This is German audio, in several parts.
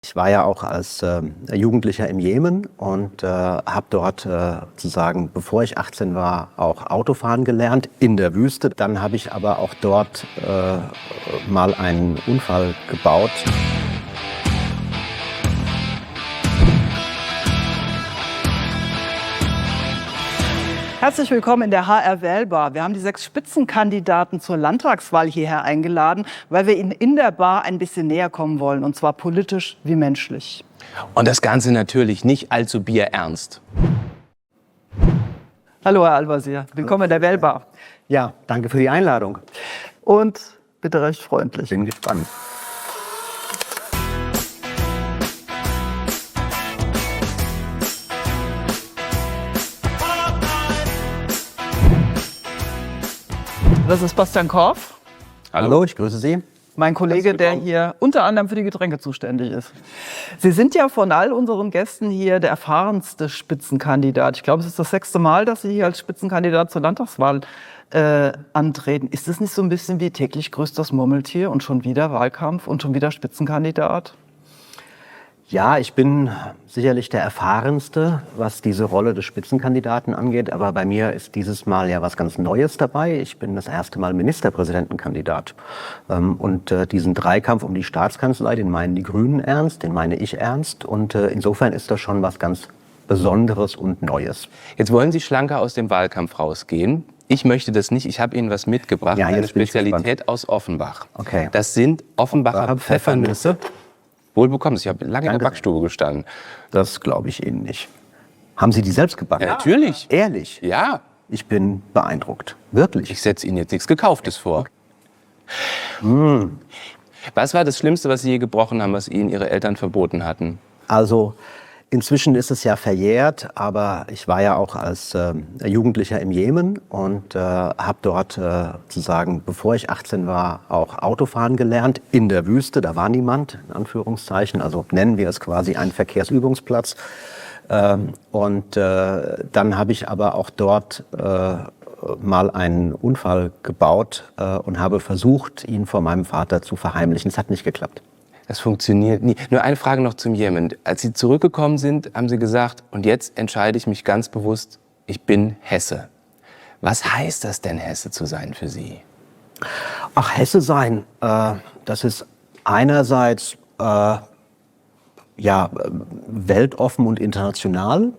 Ich war ja auch als Jugendlicher im Jemen und habe dort sozusagen, bevor ich 18 war, auch Autofahren gelernt in der Wüste. Dann habe ich aber auch dort mal einen Unfall gebaut. Herzlich willkommen in der HR Wählbar. Wir haben die 6 Spitzenkandidaten zur Landtagswahl hierher eingeladen, weil wir ihnen in der Bar ein bisschen näher kommen wollen, und zwar politisch wie menschlich. Und das Ganze natürlich nicht allzu bierernst. Hallo Herr Al-Wazir, willkommen in der Wählbar. Ja, danke für die Einladung. Und bitte recht freundlich. Bin gespannt. Das ist Bastian Korff, Hallo, ich grüße Sie. mein Kollege, der hier unter anderem für die Getränke zuständig ist. Sie sind ja von all unseren Gästen hier der erfahrenste Spitzenkandidat. Ich glaube, es ist das 6. Mal, dass Sie hier als Spitzenkandidat zur Landtagswahl antreten. Ist es nicht so ein bisschen wie täglich grüßt das Murmeltier und schon wieder Wahlkampf und schon wieder Spitzenkandidat? Ja, ich bin sicherlich der Erfahrenste, was diese Rolle des Spitzenkandidaten angeht. Aber bei mir ist dieses Mal ja was ganz Neues dabei. Ich bin das erste Mal Ministerpräsidentenkandidat. Und diesen Dreikampf um die Staatskanzlei, den meinen die Grünen ernst, den meine ich ernst. Und insofern ist das schon was ganz Besonderes und Neues. Jetzt wollen Sie schlanker aus dem Wahlkampf rausgehen. Ich möchte das nicht. Ich habe Ihnen was mitgebracht. Ja, eine jetzt bin ich Spezialität aus Offenbach. Okay. Das sind Offenbacher Pfeffernüsse. Wohl bekommen. Ich habe lange in der Danke. Backstube gestanden. Das glaube ich Ihnen nicht. Haben Sie die selbst gebacken? Ja, natürlich. Ehrlich? Ja. Ich bin beeindruckt. Wirklich. Ich setze Ihnen jetzt nichts Gekauftes vor. Was war das Schlimmste, was Sie je gebrochen haben, was Ihnen Ihre Eltern verboten hatten? Also inzwischen ist es ja verjährt, aber ich war ja auch als Jugendlicher im Jemen und habe dort sozusagen, bevor ich 18 war, auch Autofahren gelernt in der Wüste. Da war niemand, in Anführungszeichen, also nennen wir es quasi einen Verkehrsübungsplatz. Dann habe ich aber auch dort mal einen Unfall gebaut und habe versucht, ihn vor meinem Vater zu verheimlichen. Es hat nicht geklappt. Das funktioniert nie. Nur eine Frage noch zum Jemen. Als Sie zurückgekommen sind, haben Sie gesagt, und jetzt entscheide ich mich ganz bewusst, ich bin Hesse. Was heißt das denn, Hesse zu sein für Sie? Ach, Hesse sein, das ist einerseits weltoffen und international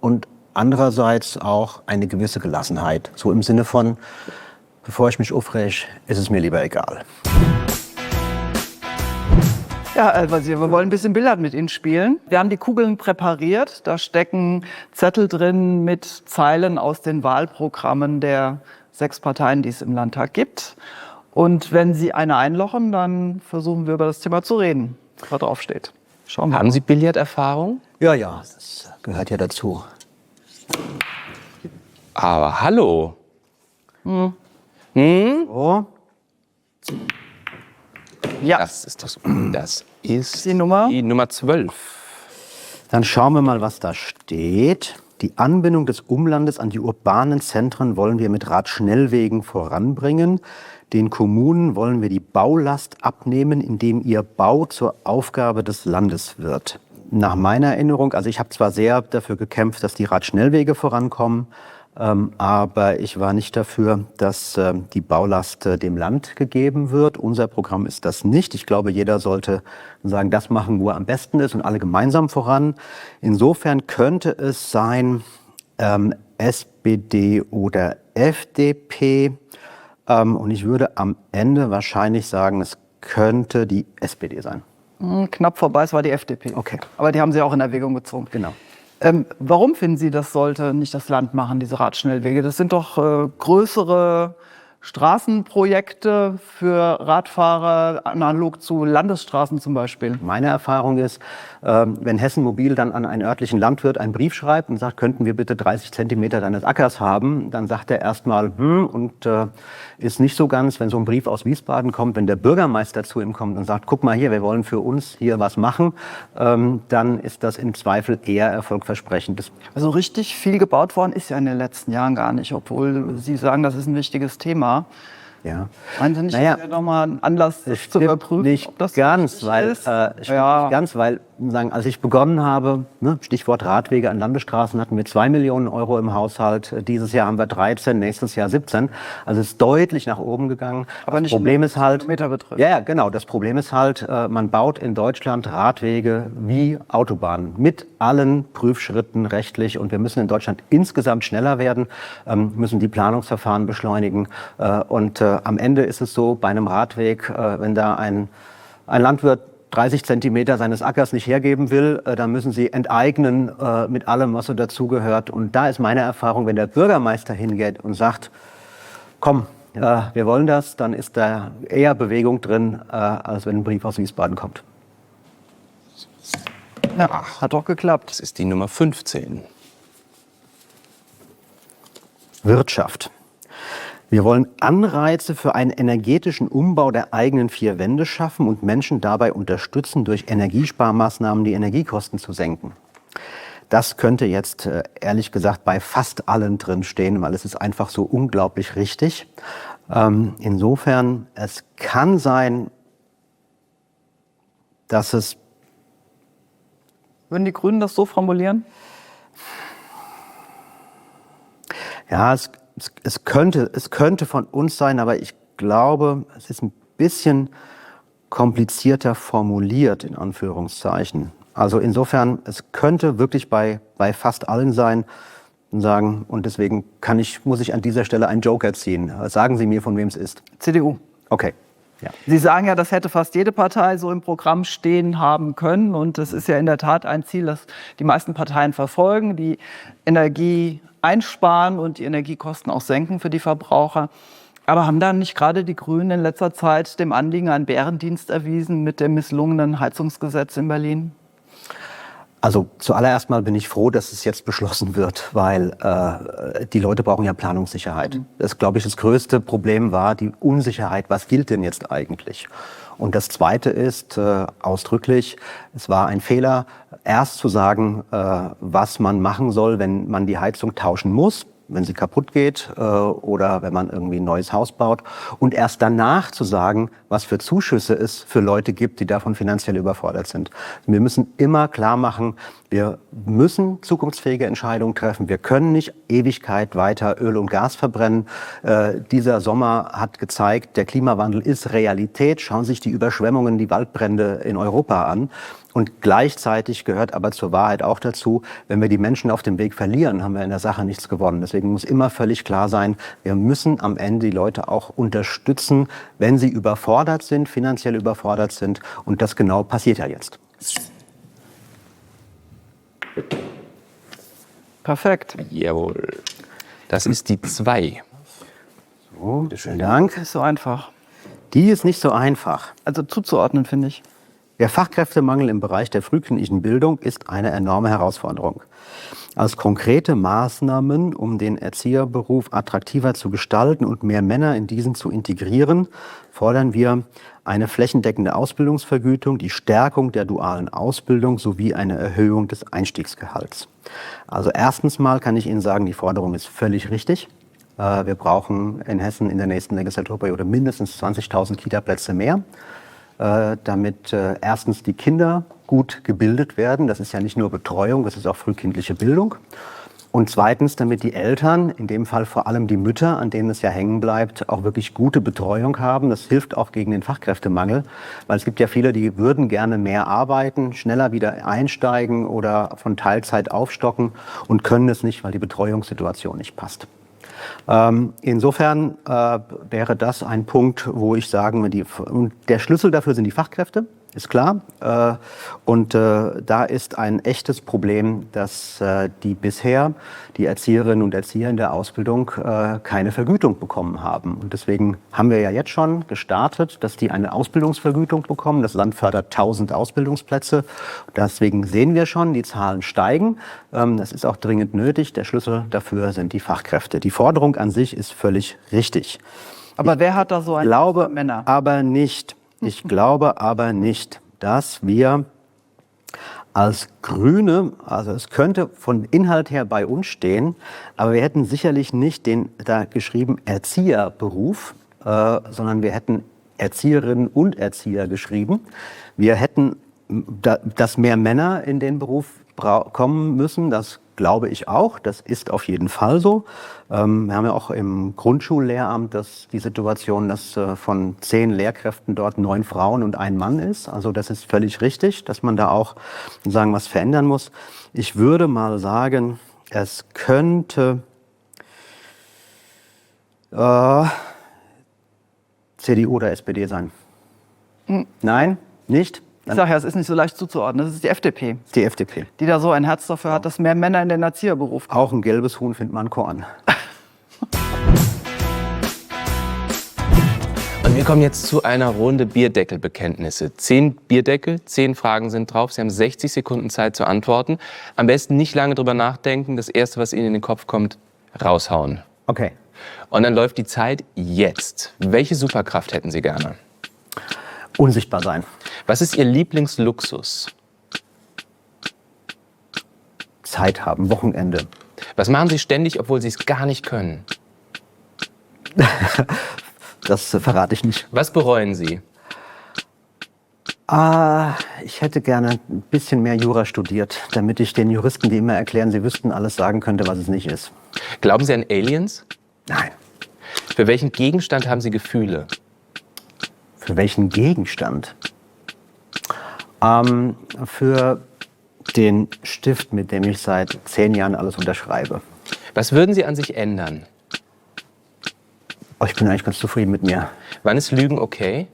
und andererseits auch eine gewisse Gelassenheit. So im Sinne von, bevor ich mich aufreg, ist es mir lieber egal. Ja, Al-Wazir, wir wollen ein bisschen Billard mit Ihnen spielen. Wir haben die Kugeln präpariert. Da stecken Zettel drin mit Zeilen aus den Wahlprogrammen der 6 Parteien, die es im Landtag gibt. Und wenn Sie eine einlochen, dann versuchen wir über das Thema zu reden, was da drauf steht. Schauen wir Haben Sie Billarderfahrung? Ja, das gehört ja dazu. Aber hallo. Oh. Ja, Das ist die Nummer? die Nummer 12. Dann schauen wir mal, was da steht. Die Anbindung des Umlandes an die urbanen Zentren wollen wir mit Radschnellwegen voranbringen. Den Kommunen wollen wir die Baulast abnehmen, indem ihr Bau zur Aufgabe des Landes wird. Nach meiner Erinnerung, also ich habe zwar sehr dafür gekämpft, dass die Radschnellwege vorankommen, aber ich war nicht dafür, dass die Baulast dem Land gegeben wird. Unser Programm ist das nicht. Ich glaube, jeder sollte sagen, das machen, wo er am besten ist und alle gemeinsam voran. Insofern könnte es sein, SPD oder FDP. Und ich würde am Ende wahrscheinlich sagen, es könnte die SPD sein. Knapp vorbei, es war die FDP. Okay. Aber die haben Sie auch in Erwägung gezogen. Genau. Warum finden Sie, das sollte nicht das Land machen, diese Radschnellwege? Das sind doch größere Straßenprojekte für Radfahrer, analog zu Landesstraßen zum Beispiel. Meine Erfahrung ist, wenn Hessen Mobil dann an einen örtlichen Landwirt einen Brief schreibt und sagt, könnten wir bitte 30 Zentimeter deines Ackers haben, dann sagt er erstmal, und ist nicht so ganz, wenn so ein Brief aus Wiesbaden kommt, wenn der Bürgermeister zu ihm kommt und sagt, guck mal hier, wir wollen für uns hier was machen, dann ist das im Zweifel eher erfolgversprechend. Also richtig viel gebaut worden ist ja in den letzten Jahren gar nicht, obwohl Sie sagen, das ist ein wichtiges Thema. Ja. Meinen Sie nicht, Naja, das wäre nochmal ein Anlass zu überprüfen, nicht ob das ganz, richtig weil, ist? nicht ganz, weil sagen, als ich begonnen habe, ne, Stichwort Radwege an Landesstraßen, hatten wir 2 Millionen Euro im Haushalt. Dieses Jahr haben wir 13, nächstes Jahr 17. Also es ist deutlich nach oben gegangen. Aber das nicht Problem ist halt, Kilometer betrifft. ja, genau. Das Problem ist halt, man baut in Deutschland Radwege wie Autobahnen mit allen Prüfschritten rechtlich. Und wir müssen in Deutschland insgesamt schneller werden, müssen die Planungsverfahren beschleunigen. Und am Ende ist es so, bei einem Radweg, wenn da ein Landwirt 30 Zentimeter seines Ackers nicht hergeben will, dann müssen sie enteignen mit allem, was so dazugehört. Und da ist meine Erfahrung, wenn der Bürgermeister hingeht und sagt, komm, wir wollen das, dann ist da eher Bewegung drin, als wenn ein Brief aus Wiesbaden kommt. Ja, hat doch geklappt. Das ist die Nummer 15. Wirtschaft. Wir wollen Anreize für einen energetischen Umbau der eigenen vier Wände schaffen und Menschen dabei unterstützen, durch Energiesparmaßnahmen die Energiekosten zu senken. Das könnte jetzt ehrlich gesagt bei fast allen drin stehen, weil es ist einfach so unglaublich richtig. Insofern, es kann sein, dass es... Würden die Grünen das so formulieren? Ja, es könnte von uns sein, aber ich glaube, es ist ein bisschen komplizierter formuliert, in Anführungszeichen. Also insofern, es könnte wirklich bei fast allen sein und sagen, und deswegen muss ich an dieser Stelle einen Joker ziehen. Sagen Sie mir, von wem es ist. CDU. Okay. Ja. Sie sagen ja, das hätte fast jede Partei so im Programm stehen haben können. Und das ist ja in der Tat ein Ziel, das die meisten Parteien verfolgen, die Energie einsparen und die Energiekosten auch senken für die Verbraucher. Aber haben dann nicht gerade die Grünen in letzter Zeit dem Anliegen einen Bärendienst erwiesen mit dem misslungenen Heizungsgesetz in Berlin? Also zuallererst mal bin ich froh, dass es jetzt beschlossen wird, weil die Leute brauchen ja Planungssicherheit. Das, glaube ich, das größte Problem war die Unsicherheit. Was gilt denn jetzt eigentlich? Und das Zweite ist ausdrücklich, es war ein Fehler, erst zu sagen, was man machen soll, wenn man die Heizung tauschen muss, wenn sie kaputt geht oder wenn man irgendwie ein neues Haus baut. Und erst danach zu sagen, was für Zuschüsse es für Leute gibt, die davon finanziell überfordert sind. Wir müssen immer klar machen, wir müssen zukunftsfähige Entscheidungen treffen. Wir können nicht Ewigkeit weiter Öl und Gas verbrennen. Dieser Sommer hat gezeigt, der Klimawandel ist Realität. Schauen Sie sich die Überschwemmungen, die Waldbrände in Europa an. Und gleichzeitig gehört aber zur Wahrheit auch dazu, wenn wir die Menschen auf dem Weg verlieren, haben wir in der Sache nichts gewonnen. Deswegen muss immer völlig klar sein, wir müssen am Ende die Leute auch unterstützen, wenn sie überfordert sind, finanziell überfordert sind. Und das genau passiert ja jetzt. Perfekt. Jawohl. Das ist die 2. So, vielen Dank. Das ist so einfach. Die ist nicht so einfach. Also zuzuordnen, finde ich. Der Fachkräftemangel im Bereich der frühkindlichen Bildung ist eine enorme Herausforderung. Als konkrete Maßnahmen, um den Erzieherberuf attraktiver zu gestalten und mehr Männer in diesen zu integrieren, fordern wir eine flächendeckende Ausbildungsvergütung, die Stärkung der dualen Ausbildung sowie eine Erhöhung des Einstiegsgehalts. Also erstens mal kann ich Ihnen sagen, die Forderung ist völlig richtig. Wir brauchen in Hessen in der nächsten Legislaturperiode mindestens 20.000 Kita-Plätze mehr, damit erstens die Kinder gut gebildet werden. Das ist ja nicht nur Betreuung, das ist auch frühkindliche Bildung. Und zweitens, damit die Eltern, in dem Fall vor allem die Mütter, an denen es ja hängen bleibt, auch wirklich gute Betreuung haben. Das hilft auch gegen den Fachkräftemangel, weil es gibt ja viele, die würden gerne mehr arbeiten, schneller wieder einsteigen oder von Teilzeit aufstocken und können es nicht, weil die Betreuungssituation nicht passt. Insofern wäre das ein Punkt, wo ich sagen würde, der Schlüssel dafür sind die Fachkräfte, ist klar. Und da ist ein echtes Problem, dass die Erzieherinnen und Erzieher in der Ausbildung keine Vergütung bekommen haben. Und deswegen haben wir ja jetzt schon gestartet, dass die eine Ausbildungsvergütung bekommen. Das Land fördert 1000 Ausbildungsplätze. Deswegen sehen wir schon, die Zahlen steigen. Das ist auch dringend nötig. Der Schlüssel dafür sind die Fachkräfte. Die Forderung an sich ist völlig richtig. Aber wer hat da so ein Männer? Ich glaube aber nicht, dass wir als Grüne, also es könnte von Inhalt her bei uns stehen, aber wir hätten sicherlich nicht den da geschrieben Erzieherberuf sondern wir hätten Erzieherinnen und Erzieher geschrieben. Wir hätten, dass mehr Männer in den Beruf kommen müssen, das glaube ich auch. Das ist auf jeden Fall so. Wir haben ja auch im Grundschullehramt die Situation, dass von 10 Lehrkräften dort 9 Frauen und 1 Mann ist. Also das ist völlig richtig, dass man da auch was verändern muss. Ich würde mal sagen, es könnte CDU oder SPD sein. Nein, nicht? Ich sage ja, es ist nicht so leicht zuzuordnen. Das ist die FDP. Die FDP. Die da so ein Herz dafür hat, dass mehr Männer in den Erzieherberuf kommen. Auch ein gelbes Huhn findet man Korn. Und wir kommen jetzt zu einer Runde Bierdeckelbekenntnisse. 10 Bierdeckel, 10 Fragen sind drauf. Sie haben 60 Sekunden Zeit zu antworten. Am besten nicht lange drüber nachdenken. Das Erste, was Ihnen in den Kopf kommt, raushauen. Okay. Und dann läuft die Zeit jetzt. Welche Superkraft hätten Sie gerne? Unsichtbar sein. Was ist Ihr Lieblingsluxus? Zeit haben, Wochenende. Was machen Sie ständig, obwohl Sie es gar nicht können? Das verrate ich nicht. Was bereuen Sie? Ich hätte gerne ein bisschen mehr Jura studiert, damit ich den Juristen, die immer erklären, sie wüssten alles, sagen könnte, was es nicht ist. Glauben Sie an Aliens? Nein. Für welchen Gegenstand haben Sie Gefühle? Für welchen Gegenstand? Für den Stift, mit dem ich seit 10 Jahren alles unterschreibe. Was würden Sie an sich ändern? Oh, ich bin eigentlich ganz zufrieden mit mir, Wann ist Lügen okay?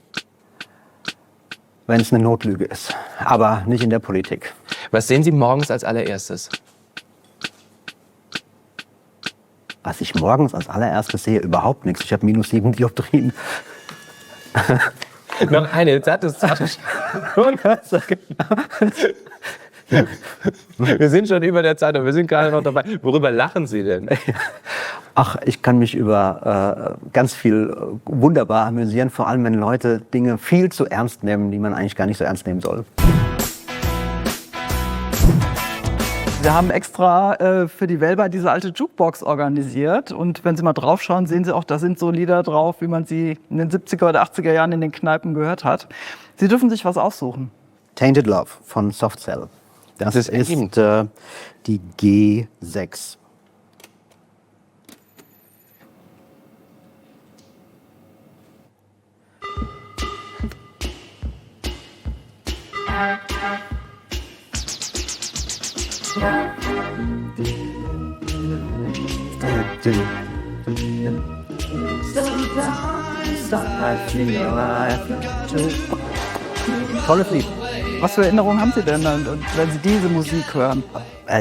wenn es eine Notlüge ist. Aber nicht in der Politik. Was sehen Sie morgens als allererstes? Was ich morgens als allererstes sehe, überhaupt nichts. Ich habe -7 Dioptrien. Noch eine, jetzt hat es. Wir sind schon über der Zeit und wir sind gerade noch dabei. Worüber lachen Sie denn? Ach, ich kann mich über ganz viel wunderbar amüsieren, vor allem wenn Leute Dinge viel zu ernst nehmen, die man eigentlich gar nicht so ernst nehmen soll. Wir haben extra für die Wellbar diese alte Jukebox organisiert. Und wenn Sie mal draufschauen, sehen Sie auch, da sind so Lieder drauf, wie man sie in den 70er oder 80er Jahren in den Kneipen gehört hat. Sie dürfen sich was aussuchen. Tainted Love von Soft Cell. Das ist die G6. Tolles Lied. Was für Erinnerungen haben Sie denn, wenn Sie diese Musik hören?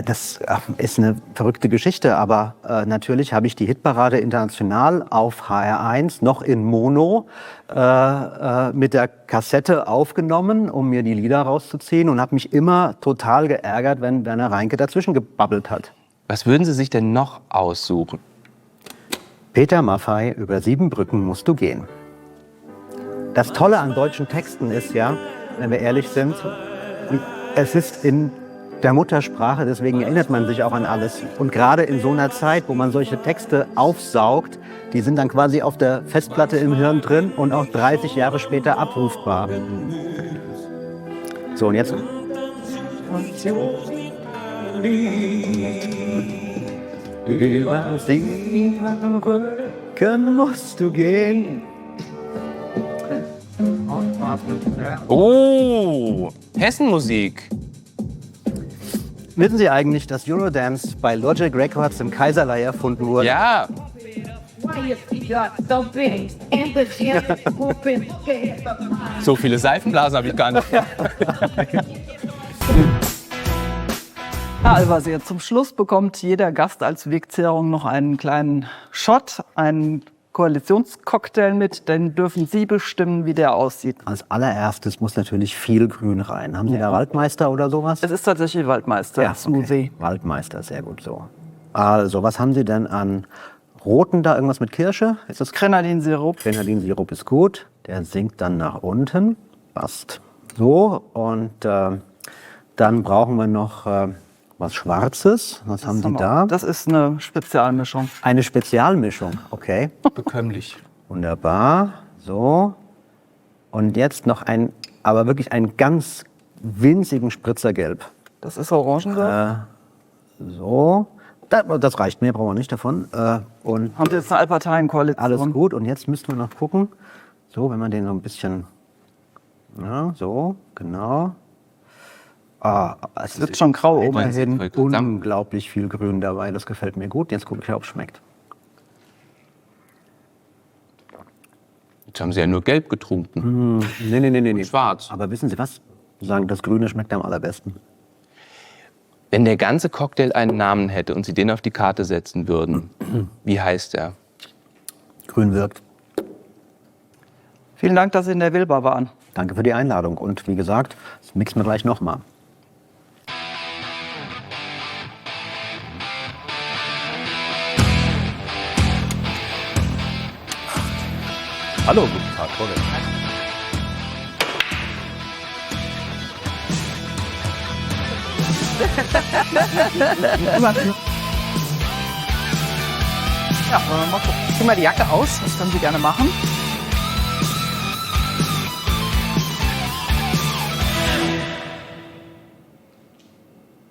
Das ist eine verrückte Geschichte, aber natürlich habe ich die Hitparade international auf HR1 noch in Mono mit der Kassette aufgenommen, um mir die Lieder rauszuziehen und habe mich immer total geärgert, wenn Werner Reinke dazwischen gebabbelt hat. Was würden Sie sich denn noch aussuchen? Peter Maffay, über 7 Brücken musst du gehen. Das Tolle an deutschen Texten ist ja, wenn wir ehrlich sind, es ist in der Muttersprache, deswegen erinnert man sich auch an alles. Und gerade in so einer Zeit, wo man solche Texte aufsaugt, die sind dann quasi auf der Festplatte im Hirn drin und auch 30 Jahre später abrufbar. So, und jetzt? Über 7 Brücken musst du gehen. Oh, Hessenmusik. Wissen Sie eigentlich, dass Eurodance bei Logic Records im Kaiserlei erfunden wurde? Ja. So viele Seifenblasen habe ich gar nicht. Herr Al-Wazir, zum Schluss bekommt jeder Gast als Wegzehrung noch einen kleinen Shot, einen Koalitionscocktail mit, den dürfen Sie bestimmen, wie der aussieht. Als allererstes muss natürlich viel Grün rein. Haben Sie da Waldmeister oder sowas? Es ist tatsächlich Waldmeister, Ja, Smoothie. Waldmeister, sehr gut so. Also, was haben Sie denn an Roten da? Irgendwas mit Kirsche? Ist das Grenadinsirup. Grenadinsirup ist gut. Der sinkt dann nach unten. Passt. So, und dann brauchen wir noch was Schwarzes. Was haben Sie da? Das ist eine Spezialmischung. Eine Spezialmischung, okay. Bekömmlich. Wunderbar. So. Und jetzt noch aber wirklich einen ganz winzigen Spritzer Gelb. Das ist Orangensaft. So. Das reicht, mehr brauchen wir nicht davon. Und Haben Sie jetzt eine Allparteienkoalition? alles gut. Und jetzt müssen wir noch gucken. So, wenn man den so ein bisschen. Ja, so, genau. Es Wird schon grau oben. immerhin Voll gut. unglaublich viel Grün dabei. Das gefällt mir gut. Jetzt gucke ich, ob es schmeckt. Jetzt haben Sie ja nur gelb getrunken. Nee. Schwarz. Aber wissen Sie was? Sagen, das Grüne schmeckt am allerbesten. Wenn der ganze Cocktail einen Namen hätte und Sie den auf die Karte setzen würden, wie heißt er? Grün wirkt. Vielen Dank, dass Sie in der Wilba waren. Danke für die Einladung. Und wie gesagt, das mixen wir gleich nochmal. Hallo, guten Tag, Robin. Ja, mal gucken. Zieh mal die Jacke aus, das können Sie gerne machen.